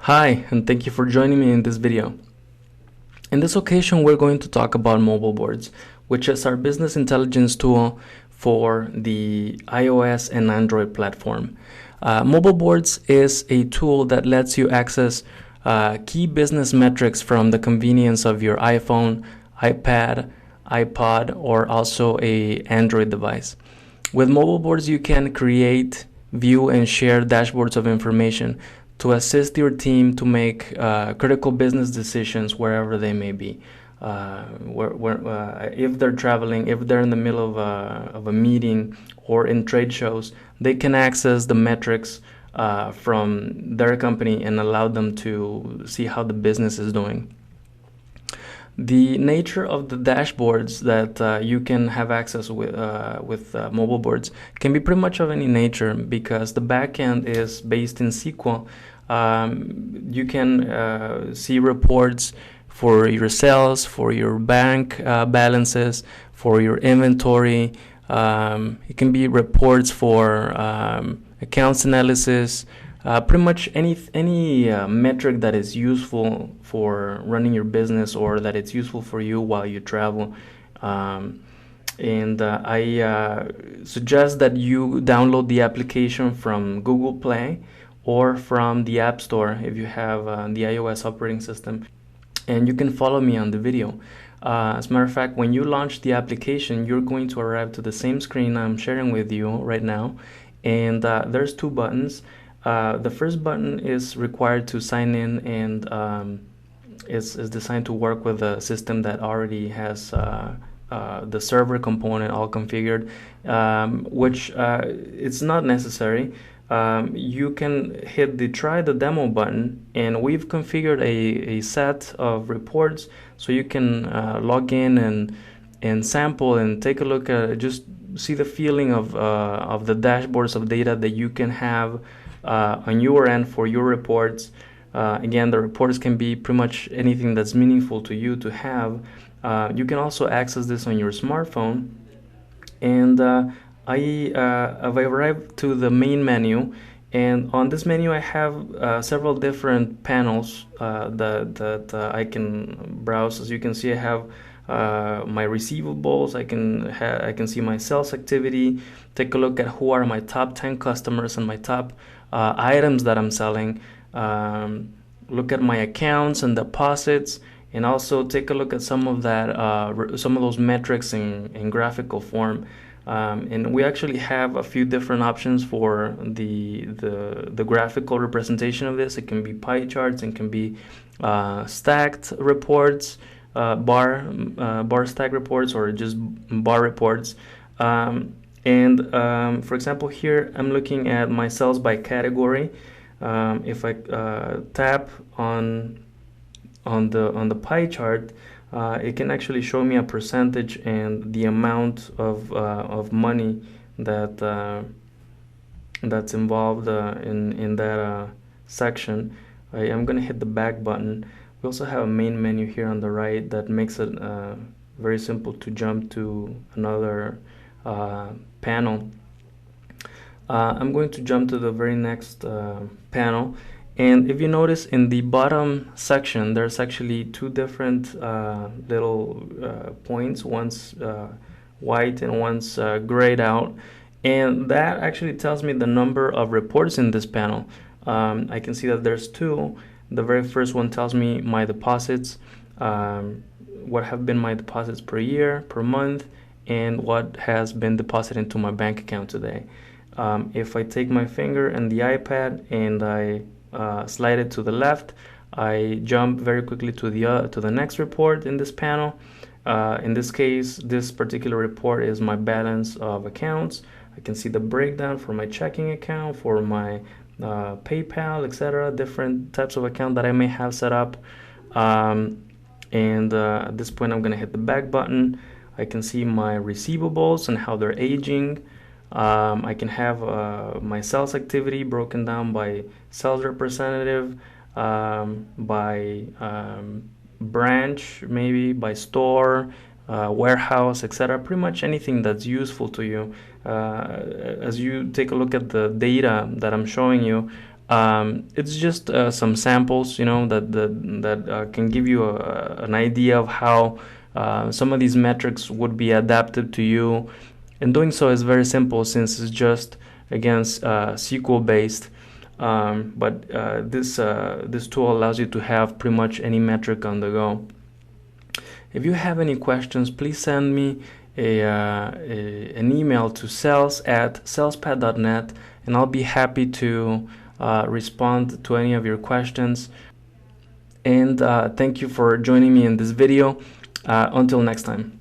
Hi, and thank you for joining me in this video. In this occasion, we're going to talk about MobileBoards, which is our business intelligence tool for the iOS and Android platform. MobileBoards is a tool that lets you access key business metrics from the convenience of your iPhone, iPad, iPod, or also a Android device. With MobileBoards, you can create, view, and share dashboards of information to assist your team to make critical business decisions wherever they may be. If they're traveling, if they're in the middle of a meeting or in trade shows, they can access the metrics from their company and allow them to see how the business is doing. The nature of the dashboards that you can have access with MobileBoards can be pretty much of any nature because the backend is based in SQL. You can see reports for your sales, for your bank balances, for your inventory. It can be reports for accounts analysis. Pretty much any metric that is useful for running your business or that it's useful for you while you travel. I suggest that you download the application from Google Play or from the App Store if you have the iOS operating system, and you can follow me on the video. As a matter of fact, when you launch the application, you're going to arrive to the same screen I'm sharing with you right now, and there's two buttons. The first button is required to sign in and is designed to work with a system that already has the server component all configured, which it's not necessary. You can hit the try the demo button, and we've configured a set of reports so you can log in and sample and take a look at just see the feeling of the dashboards of data that you can have on your end for your reports. Again, the reports can be pretty much anything that's meaningful to you to have. You can also access this on your smartphone, and I've arrived to the main menu, and on this menu I have several different panels that I can browse. As you can see, I have my receivables. I can see my sales activity, take a look at who are my top 10 customers and my top items that I'm selling, look at my accounts and deposits, and also take a look at some of those metrics in graphical form. And we actually have a few different options for the graphical representation of this. It can be pie charts, it can be stacked reports, bar stack reports, or just bar reports. For example, here I'm looking at my sales by category. If I tap on the pie chart, it can actually show me a percentage and the amount of money that's involved in that section. I am going to hit the back button. We also have a main menu here on the right that makes it very simple to jump to another panel. I'm going to jump to the very next panel, and if you notice in the bottom section there's actually two different little points. One's white and one's grayed out, and that actually tells me the number of reports in this panel. I can see that there's two. The very first one tells me my deposits, what have been my deposits per year, per month, and what has been deposited into my bank account today. If I take my finger and the iPad and I slide it to the left, I jump very quickly to the next report in this panel. In this case, this particular report is my balance of accounts. I can see the breakdown for my checking account, for my PayPal, etc., different types of account that I may have set up. At this point, I'm going to hit the back button. I can see my receivables and how they're aging. I can have my sales activity broken down by sales representative, by branch, maybe by store, warehouse, etc. Pretty much anything that's useful to you. As you take a look at the data that I'm showing you, It's just some samples, that can give you an idea of how some of these metrics would be adapted to you. And doing so is very simple since it's just, again, SQL based. But this tool allows you to have pretty much any metric on the go. If you have any questions, please send me an email to sales@salespad.net, and I'll be happy to respond to any of your questions. And thank you for joining me in this video. Until next time.